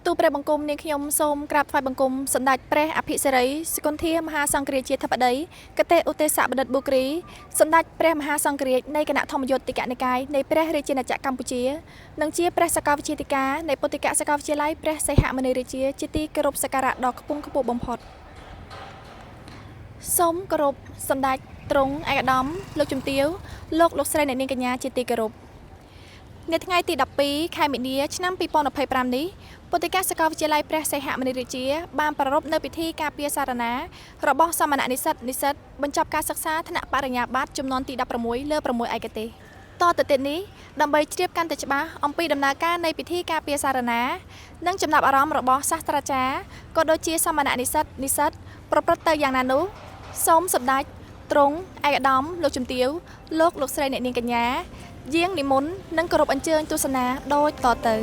ទូព្រះបង្គំនាងខ្ញុំសូមក្រាបថ្វាយបង្គំសម្ដេចព្រះអភិសិរីសកុន្ធាមហាសង្ឃរាជាធិបតីកតេឧទេសបណ្ឌិតប៊ូគ្រីសម្ដេចព្រះមហាសង្ឃរាជនៃគណៈធម្មយុត្តិកនិកាយនៃព្រះរាជាណាចក្រកម្ពុជានិងជាព្រះសាកលវិទ្យាធិការនៃពុទ្ធិកសាកលវិទ្យាល័យព្រះសីហមុនីរាជាជាទីគោរពសក្ការៈដ៏ខ្ពង់ខ្ពស់បំផុតសូមគោរពសម្ដេចទ្រង់ឯកឧត្តមលោកជំទាវលោកស្រីអ្នកនាងកញ្ញាជាទីគោរពនៅថ្ងៃទី12ខែមីនាឆ្នាំ2025នេះពុទ្ធិកសាកលវិទ្យាល័យព្រះសីហមុនីរាជាបានប្រារព្ធនៅពិធីការពារសារណារបស់សមណនិស្សិតបញ្ចប់ការសិក្សាថ្នាក់បរិញ្ញាបត្រចំនួនទី16លើ6ឯកទេសតទៅទៀតនេះដើម្បីជ្រាបកាន់តែច្បាស់អំពីដំណើរការនៃពិធីការពារសារណានិងចំណាប់អារម្មណ៍របស់សាស្ត្រាចារ្យក៏ដូចជាសមណនិស្សិតប្រព្រឹត្តទៅយ៉ាងណានោះសូមសម្ដេចទ្រង់ឯកឧត្តមលោកជំទាវលោកស្រីអ្នកនាងកញ្ញាយាងនិមន្តនិងគោរពអញ្ជើញទស្សនាដូចតទៅត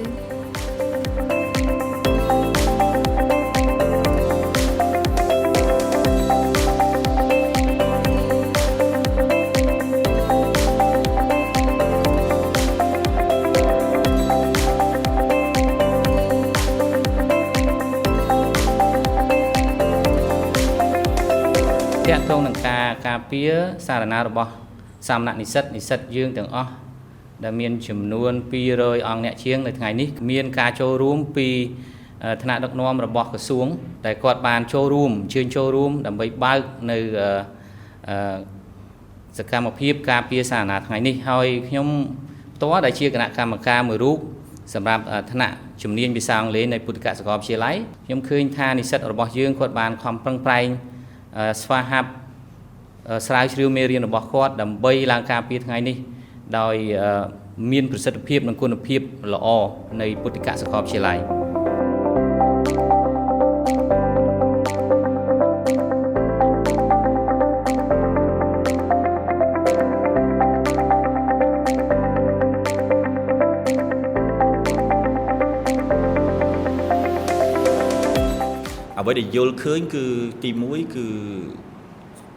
ាក់ទងនឹងការពារសារណារបស់សាមណនិស្សិតយើងទាំងអស់ដែលមានចំនួន200អង្គអ្នកជាងនៅថ្ងៃនេះមានការចូលរួមពីថ្នាក់ដឹកនាំរបស់ក្រសួងដែលគាត់បានចូលរួមអញ្ជើញចូលរួមដើម្បីបើកនៅសកម្មភាពការពារសារណាថ្ងៃនេះហើយខ្ញុំផ្ទាល់ដែលជាគណៈកម្មការមួយរូបសម្រាប់ថ្នាក់ជំនាញភាសាអង់គ្លេសនៃពុទ្ធិកសាកលវិទ្យាល័យខ្ញុំឃើញថានិស្សិតរបស់យើងគាត់បានខំប្រឹងប្រែងស្វាហាប់ស្រាវជ្រាវមេរៀនរបស់គាត់ដើម្បីឡើងការពារថ្ងៃនេះដោយមានប្រសិទ្ធភាពនិងគុណភាពល្អនៃពុទ្ធិកសាកលវិទ្យាល័យអ្វីដែលយល់ឃើញគឺទី1គឺ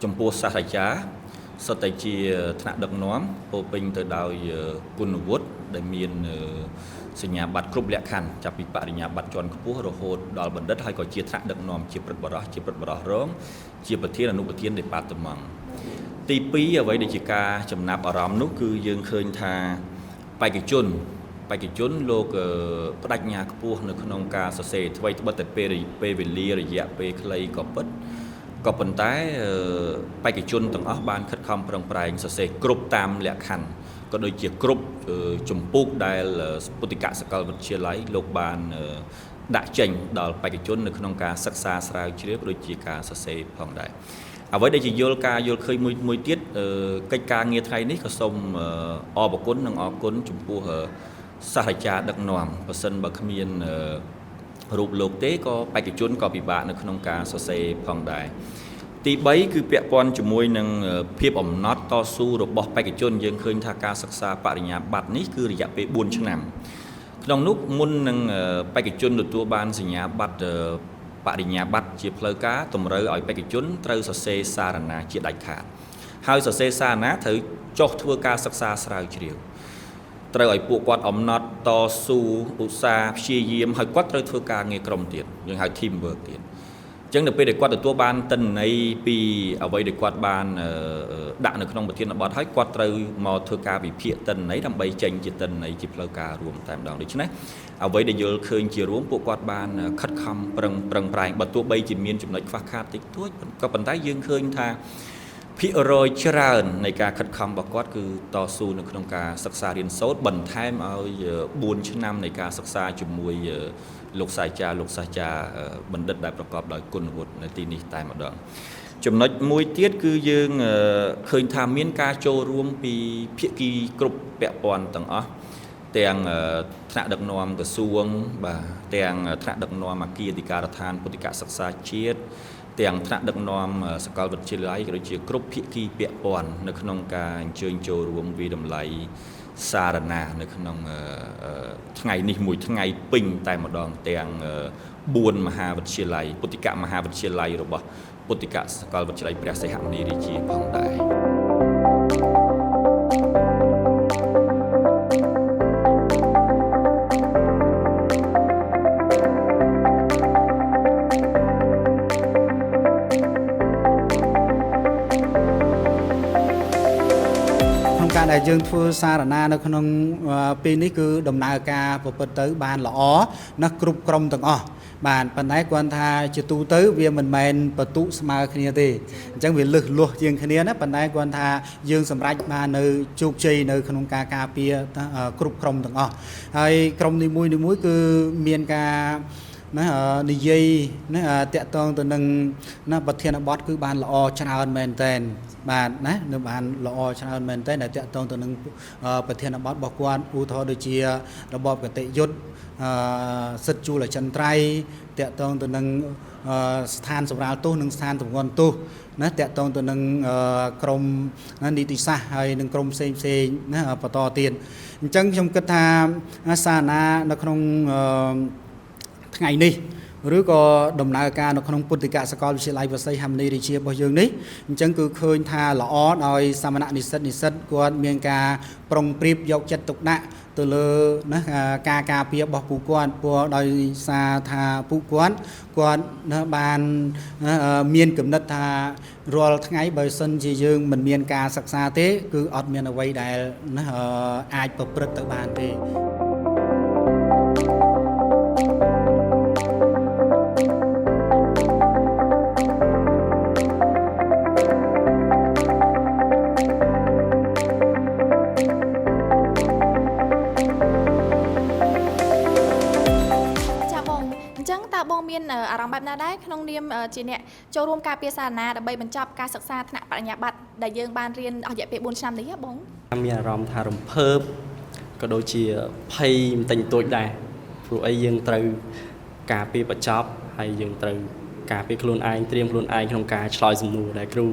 ចំពោះសាស្ត្រាចារ្យសុទ្ធតែជាថ្នាក់ដឹកនាំពោពេញទៅដោយគុណវុឌ្ឍដែលមានសញ្ញាបត្រគ្រប់លក្ខខណ្ឌចាប់ពីបរិញ្ញាបត្រជាន់ខ្ពស់រហូតដល់បណ្ឌិតហើយក៏ជាថ្នាក់ដឹកនាំជាព្រឹទ្ធបរិះរងជាប្រធានអនុប្រធានដេប៉ាតឺម៉ង់ទី2អ្វីដែលជាការចំណាប់អារម្មណ៍នោះគឺយើងឃើញថាបេក្ខជនលោកបដិញ្ញាខ្ពស់នៅក្នុងការសរសេរអ្វីត្បិតតែពេលវេលារយៈពេលខ្លីក៏ពិតក៏ប៉ុន្តែបេក្ខជនទាំងអស់បានខិតខំប្រឹងប្រែងសរសេរគ្រប់តាមលក្ខខណ្ឌក៏ដូចជាគ្រប់ជំពូកដែលពុទ្ធិកសាកលវិទ្យាល័យលោកបានដាក់ចេញដល់បេក្ខជននៅក្នុងការសិក្សាស្រាវជ្រាវដូចជាការសរសេរផងដែរអ្វីដែលជាយល់ឃើញមួយទៀតកិច្ចការងារថ្ងៃនេះក៏សូមអរគុណនិងអរគុណចំពោះសាស្ត្រាចារ្យដឹកនាំបើសិនបើគ្មានរូបលោកទេក៏បេក្ខជនក៏ពិបាកនៅក្នុងការសរសេរផងដែរទី3គឺពាក់ព័ន្ធជាមួយនឹងភាពអំណត់តស៊ូរបស់បេក្ខជនយើងឃើញថាការសិក្សាបរិញ្ញាបត្រនេះគឺរយៈពេល4ឆ្នាំក្នុងនោះមុននឹងបេក្ខជនទទួលបានសញ្ញាបត្របរិញ្ញាបត្រជាផ្លូវការតម្រូវឲ្យបេក្ខជនត្រូវសរសេរសារណាជាដាច់ខាតហើយសរសេរសារណាត្រូវចុះធ្វើការសិក្សាស្រាវជ្រាវត្រូវឲ្យពួកគាត់អំណត់តស៊ូឧស្សាហ៍ព្យាយាមហើយគាត់ត្រូវធ្វើការងារក្រុមទៀតយើងហៅ team work ទៀតអញ្ចឹងនៅពេលដែលគាត់ទទួលបានទិន្នន័យពីអ្វីដែលគាត់បានដាក់នៅក្នុងប្រធានបទហើយគាត់ត្រូវមកធ្វើការវិភាគទិន្នន័យដើម្បីចេញជាទិន្នន័យជាផ្លូវការរួមតែម្ដងដូច្នេះអ្វីដែលយល់ឃើញជារួមពួកគាត់បានខិតខំប្រឹងប្រែងបើទោះបីជាមានចំណុចខ្វះខាតតិចតួចក៏ប៉ុន្តែយើងឃើញថាភាគរយច្រើននៃការខិតខំរបស់គាត់គឺតស៊ូនៅក្នុងការសិក្សារៀនសូត្របន្ថែមឲ្យ4ឆ្នាំនៃការសិក្សាជាមួយលោកសាស្ត្រាចារ្យបណ្ឌិតដែលប្រកបដោយគុណវុឌ្ឍនៅទីនេះតែម្ដងចំណុចមួយទៀតគឺយើងឃើញថាមានការចូលរួមពីភាគីគ្រប់ពាក់ព័ន្ធទាំងអស់ទាំងថ្នាក់ដឹកនាំក្រសួងបាទទាំងថ្នាក់ដឹកនាំអគារអធិការដ្ឋានពុទ្ធិកសិក្សាជាតិទាំងថ្នាក់ដឹកនាំសាកលវិទ្យាល័យក៏ដូចជាគ្រប់ភាគីពាក់ព័ន្ធនៅក្នុងការអញ្ជើញចូលរួមវិតម្លៃសារណានៅក្នុងថ្ងៃនេះមួយថ្ងៃពេញតែម្ដងទាំង4មហាវិទ្យាល័យពុទ្ធិកមហាវិទ្យាល័យរបស់ពុទ្ធិកសាកលវិទ្យាល័យព្រះសីហមុនីរាជាផងដែរ ដែលយើងធ្វើសារណានៅក្នុងពេលនេះគឺដំណើរការប្រព្រឹត្តទៅបានល្អណាស់គ្រប់ក្រុមទាំងអស់បាទប៉ុន្តែគាត់ថាជាទូទៅវាមិនមែនបន្ទុស្មើគ្នាទេអញ្ចឹងវាលឹះលាស់ជាងគ្នាណាប៉ុន្តែគាត់ថាយើងសម្រេចបាននៅជោគជ័យនៅក្នុងការការពារគ្រប់ក្រុមទាំងអស់ហើយក្រុមនីមួយៗគឺមានការណានិយាយណាតាក់ទងទៅនឹងណាប្រធានបទគឺបានល្អច្រើនមែនតែនបាទណានៅបានល្អច្រើនមែនតែនដែលតាក់ទងទៅនឹងប្រធានបទរបស់គាត់ឧទាហរណ៍ដូចជារបបកតេយុទ្ធសិទ្ធិជួលអចិន្ត្រៃយ៍តាក់ទងទៅនឹងស្ថានសម្រាលទោសនិងស្ថានទម្ងន់ទោសណាតាក់ទងទៅនឹងក្រមនីតិសាស្ត្រហើយនឹងក្រមផ្សេងណាបន្តទៀតអញ្ចឹងខ្ញុំគិតថាសារណានៅក្នុងថ្ងៃនេះឬក៏ដំណើរការនៅក្នុងពុទ្ធិកសាកលវិទ្យាល័យវសីហមុនីរាជារបស់យើងនេះអញ្ចឹងគឺឃើញថាល្អដោយសាមណនិស្សិតគាត់មានការប្រុងប្រៀបយកចិត្តទុកដាក់ទៅលើណាការការពាររបស់ពួកគាត់ព្រោះដោយសារថាពួកគាត់បានមានគំនិតថារាល់ថ្ងៃបើសិនជាយើងមិនមានការសិក្សាទេគឺអត់មានអ្វីដែលណាអាចប្រព្រឹត្តទៅបានទេបងមានអារម្មណ៍បែបណាដែរក្នុងនាមជាអ្នកចូលរួមការពារសារណាដើម្បីបញ្ចប់ការសិក្សាថ្នាក់បរិញ្ញាបត្រដែលយើងបានរៀនអស់រយៈពេល4ឆ្នាំនេះបងមានអារម្មណ៍ថារំភើបក៏ដូចជាភ័យបន្តិចបន្តួចដែរព្រោះអីយើងត្រូវការពារបញ្ចប់ហើយយើងត្រូវការពារខ្លួនឯងត្រៀមខ្លួនឯងក្នុងការឆ្លើយសំណួរដែលគ្រូ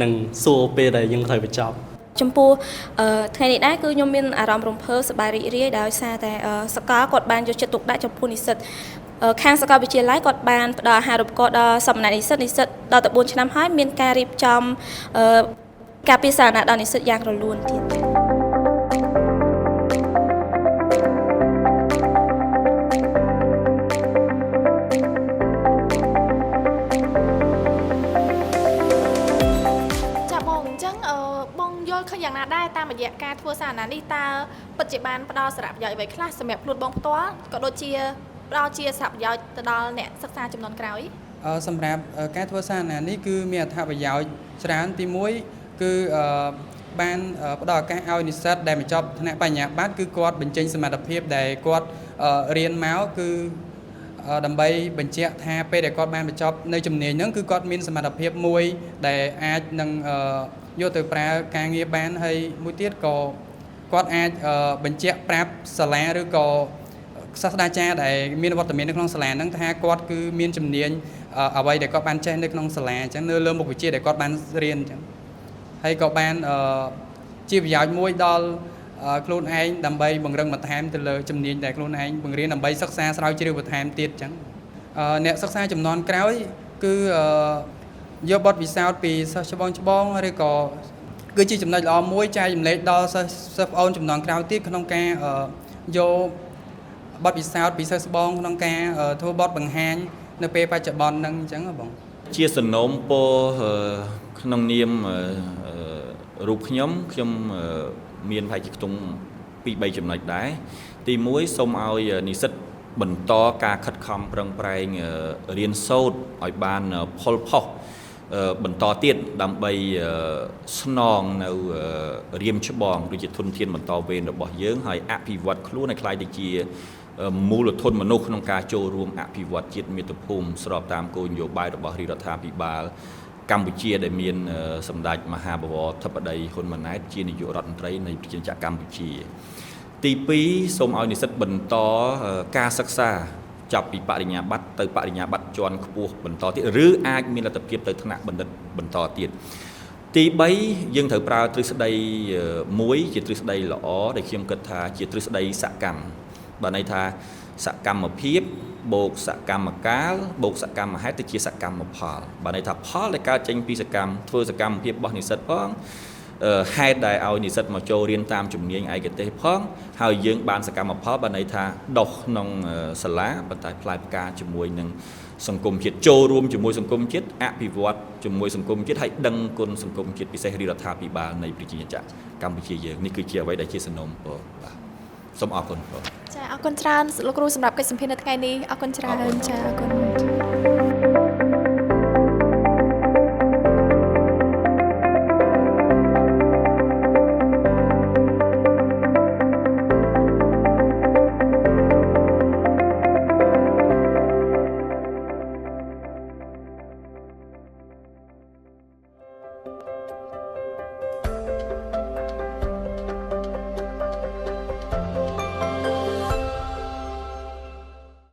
នឹងសួរពេលដែលយើងត្រូវបញ្ចប់ចំពោះថ្ងៃនេះដែរគឺខ្ញុំមានអារម្មណ៍រំភើបសប្បាយរីករាយដោយសារតែសកលគាត់បានយកចិត្តទុកដាក់ចំពោះនិស្សិតខាងសាកលវិទ្យាល័យគាត់បានផ្ដល់អាហារូបករណ៍ដល់សាមណនិស្សិតដល់ទៅ4ឆ្នាំហើយមានការរៀបចំការពិសារណាដល់និស្សិតយ៉ាងរលូនទៀតចាបងអញ្ចឹងបងយល់ឃើញយ៉ាងណាដែរតាមរយៈការធ្វើសារណានេះតើពិតជាបានផ្ដល់សារៈប្រយោជន៍អ្វីខ្លះសម្រាប់ខ្លួនបងផ្ទាល់ក៏ដូចជាផ្ដល់ជាសារៈប្រយោជន៍ទៅដល់អ្នកសិក្សាចំនួនក្រោយសម្រាប់ការធ្វើសារណានេះគឺមានអត្ថប្រយោជន៍ច្រើនទី1គឺបានផ្ដល់ឱកាសឲ្យនិស្សិតដែលបញ្ចប់ថ្នាក់បរិញ្ញាបត្រគឺគាត់បញ្ចេញសមត្ថភាពដែលគាត់រៀនមកគឺដើម្បីបញ្ជាក់ថាពេលដែលគាត់បានបញ្ចប់នៅជំនាញហ្នឹងគឺគាត់មានសមត្ថភាពមួយដែលអាចនឹងយកទៅប្រើការងារបានហើយមួយទៀតក៏គាត់អាចបញ្ជាក់ប្រាប់សាលាឬក៏សាស្ត្រាចារ្យដែលមានវត្តមាននៅក្នុងសាលាហ្នឹងថាគាត់គឺមានជំនាញអ្វីដែលគាត់បានចេះនៅក្នុងសាលាអញ្ចឹងនៅលើមុខវិជ្ជាដែលគាត់បានរៀនអញ្ចឹងហើយក៏បានជាប្រយោជន៍មួយដល់ខ្លួនឯងដើម្បីបង្រឹងបន្ថែមទៅលើជំនាញដែលខ្លួនឯងបង្រៀនដើម្បីសិក្សាស្រាវជ្រាវបន្ថែមទៀតអញ្ចឹងអ្នកសិក្សាចំនួនក្រោយគឺយកបទពិសោធន៍ពីសិស្សច្បងឬក៏គឺជាចំណុចល្អមួយចែករំលែកដល់សិស្សប្អូនចំនួនក្រោយទៀតក្នុងការយកបទពិសោធន៍ពីសិស្សបងក្នុងការធ្វើបទបង្ហាញនៅពេលបច្ចុប្បន្នហ្នឹងអញ្ចឹងបងជាសំណូមពរក្នុងនាមរូបខ្ញុំមានប្រហែលជាខ្ទង់ 2-3 ចំណុចដែរទី1សូមឲ្យនិស្សិតបន្តការខិតខំប្រឹងប្រែងរៀនសូត្រឲ្យបានផលផុសបន្តទៀតដើម្បីស្នងនៅរៀមច្បងដូចជាធនធានបន្តវេនរបស់យើងហើយអភិវឌ្ឍខ្លួនឲ្យក្លាយទៅជាមូលធនមនុស្សក្នុងការចូលរួមអភិវឌ្ឍជាតិមាតុភូមិស្របតាមគោលនយោបាយរបស់រាជរដ្ឋាភិបាលកម្ពុជាដែលមានសម្ដេចមហាបវរធិបតីហ៊ុនម៉ាណែតជានាយករដ្ឋមន្ត្រីនៃប្រជាជាតិកម្ពុជាទី2សូមឲ្យនិស្សិតបន្តការសិក្សាចាប់ពីបរិញ្ញាបត្រទៅបរិញ្ញាបត្រជាន់ខ្ពស់បន្តទៀតឬអាចមានលទ្ធភាពទៅថ្នាក់បណ្ឌិតបន្តទៀតទី3យើងត្រូវប្រើទ្រឹស្ដីមួយជាទ្រឹស្ដីល្អដែលខ្ញុំគិតថាជាទ្រឹស្ដីសកម្មបើន័យថាសកម្មភាពបូកសកម្មកាលបូកសកម្មហេតុទៅជាសកម្មផលបើន័យថាផលដែលកើតចេញពីធ្វើសកម្មភាពរបស់និស្សិតផង ហេតុដែលឲ្យនិស្សិតមកចូលរៀនតាមជំនាញឯកទេសផងហើយយើងបានសកម្មផលបានន័យថាដុសក្នុងសាលាប៉ុន្តែផ្លែផ្កាជាមួយនឹងសង្គមជាតិចូលរួមជាមួយសង្គមជាតិអភិវឌ្ឍជាមួយសង្គមជាតិហើយដឹងគុណសង្គមជាតិពិសេសរដ្ឋាភិបាលនៃប្រជាជាតិកម្ពុជាយើងនេះគឺជាអ្វីដែលជាសំណុំបាទសូមអរគុណ ចាអរគុណច្រើនលោកគ្រូសម្រាប់កិច្ចសម្ភាសន៍នៅថ្ងៃនេះអរគុណច្រើនចាអរគុណ